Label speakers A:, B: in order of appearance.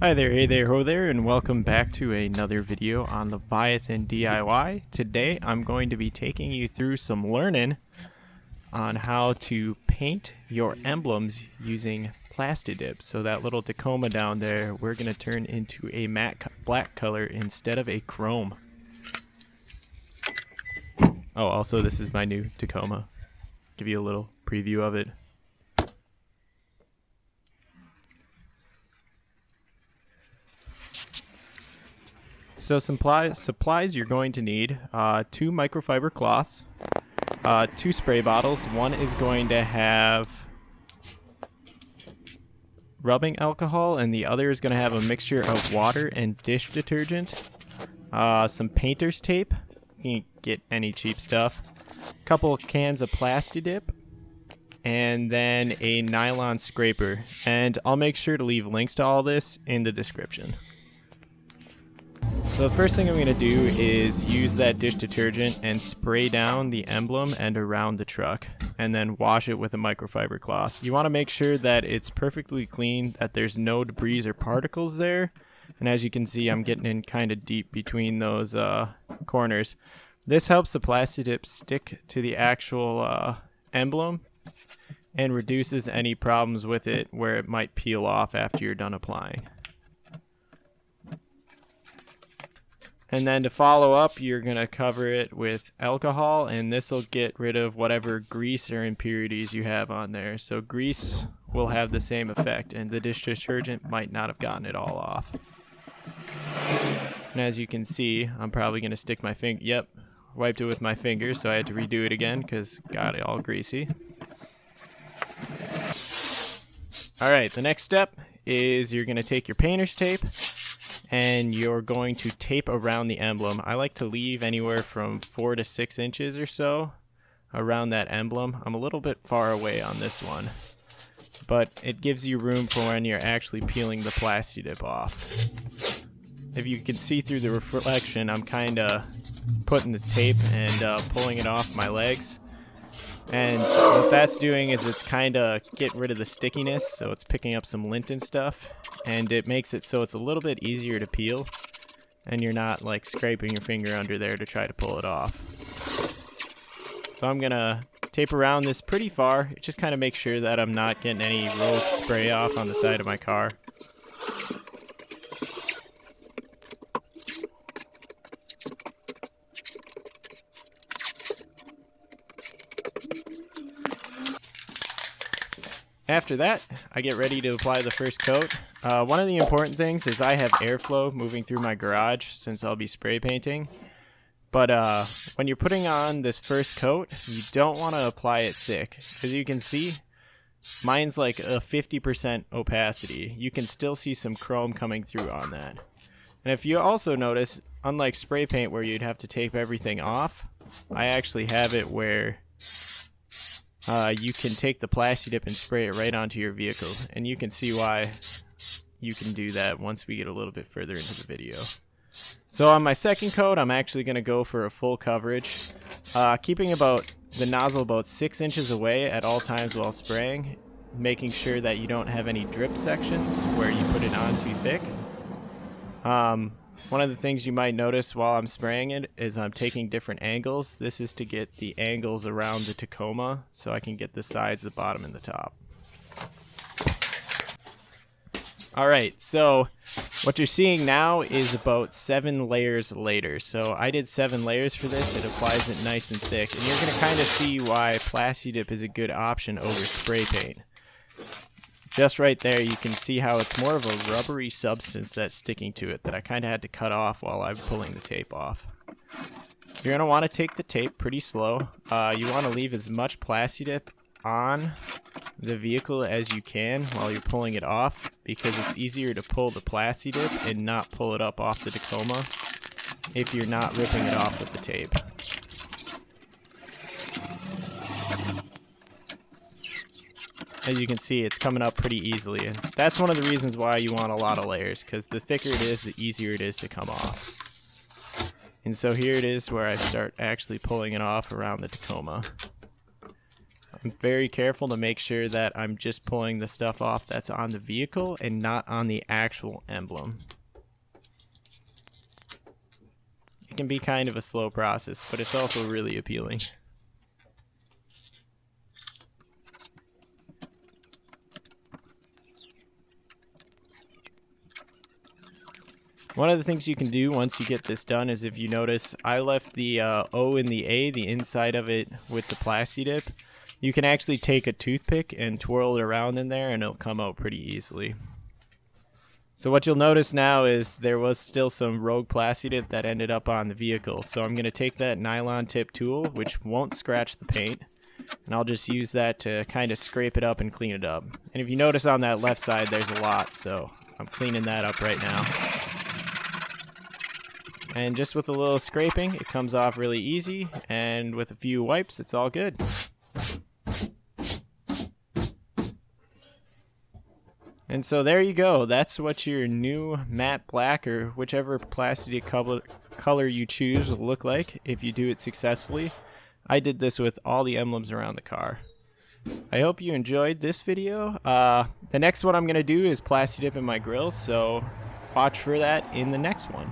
A: Hi there, hey there, ho there, and welcome back to another video on Leviathan DIY. Today I'm going to be taking you through some learning on how to paint your emblems using Plasti Dip. So that little Tacoma down there, we're going to turn into a matte black color instead of a chrome. Oh, also this is my new Tacoma. Give you a little preview of it. So supplies you're going to need, 2 microfiber cloths, 2 spray bottles. One is going to have rubbing alcohol and the other is going to have a mixture of water and dish detergent, some painter's tape, you can get any cheap stuff, a couple cans of Plasti Dip, and then a nylon scraper. And I'll make sure to leave links to all this in the description. So the first thing I'm going to do is use that dish detergent and spray down the emblem and around the truck, and then wash it with a microfiber cloth. You want to make sure that it's perfectly clean, that there's no debris or particles there, and as you can see I'm getting in kind of deep between those corners. This helps the Plasti Dip stick to the actual emblem and reduces any problems with it where it might peel off after you're done applying. And then to follow up, you're going to cover it with alcohol, and this will get rid of whatever grease or impurities you have on there. So grease will have the same effect, and the dish detergent might not have gotten it all off. And as you can see, I'm probably going to stick my finger. Yep, wiped it with my finger, so I had to redo it again because got it all greasy. Alright, the next step is you're going to take your painter's tape and you're going to tape around the emblem. I like to leave anywhere from 4 to 6 inches or so around that emblem. I'm a little bit far away on this one, but it gives you room for when you're actually peeling the Plasti Dip off. If you can see through the reflection, I'm kind of putting the tape and pulling it off my legs. And what that's doing is it's kind of getting rid of the stickiness, so it's picking up some lint and stuff, and it makes it so it's a little bit easier to peel, and you're not like scraping your finger under there to try to pull it off. So I'm gonna tape around this pretty far. It just kind of makes sure that I'm not getting any rogue spray off on the side of my car. After that, I get ready to apply the first coat. One of the important things is I have airflow moving through my garage since I'll be spray painting. But when you're putting on this first coat, you don't want to apply it thick. As you can see, mine's like a 50% opacity. You can still see some chrome coming through on that. And if you also notice, unlike spray paint where you'd have to tape everything off, I actually have it where you can take the Plasti Dip and spray it right onto your vehicle, and you can see why you can do that once we get a little bit further into the video. So on my second coat, I'm actually going to go for a full coverage, keeping about the nozzle about 6 inches away at all times while spraying, making sure that you don't have any drip sections where you put it on too thick. One of the things you might notice while I'm spraying it is I'm taking different angles. This is to get the angles around the Tacoma so I can get the sides, the bottom, and the top. Alright, so what you're seeing now is about 7 layers later. So I did 7 layers for this. It applies it nice and thick. And you're going to kind of see why Plasti Dip is a good option over spray paint. Just right there, you can see how it's more of a rubbery substance that's sticking to it that I kind of had to cut off while I'm pulling the tape off. You're going to want to take the tape pretty slow. You want to leave as much Plasti Dip on the vehicle as you can while you're pulling it off, because it's easier to pull the Plasti Dip and not pull it up off the Tacoma if you're not ripping it off with the tape. As you can see, it's coming up pretty easily, and that's one of the reasons why you want a lot of layers, because the thicker it is, the easier it is to come off. And so here it is where I start actually pulling it off around the Tacoma. I'm very careful to make sure that I'm just pulling the stuff off that's on the vehicle and not on the actual emblem. It can be kind of a slow process, but it's also really appealing. One of the things you can do once you get this done is, if you notice, I left the O and the A, the inside of it, with the Plasti Dip. You can actually take a toothpick and twirl it around in there and it'll come out pretty easily. So what you'll notice now is there was still some rogue Plasti Dip that ended up on the vehicle. So I'm going to take that nylon tip tool, which won't scratch the paint, and I'll just use that to kind of scrape it up and clean it up. And if you notice on that left side there's a lot, so I'm cleaning that up right now. And just with a little scraping, it comes off really easy, and with a few wipes, it's all good. And so there you go. That's what your new matte black, or whichever plastic color you choose, will look like if you do it successfully. I did this with all the emblems around the car. I hope you enjoyed this video. The next one I'm going to do is Plasti Dip in my grills, so watch for that in the next one.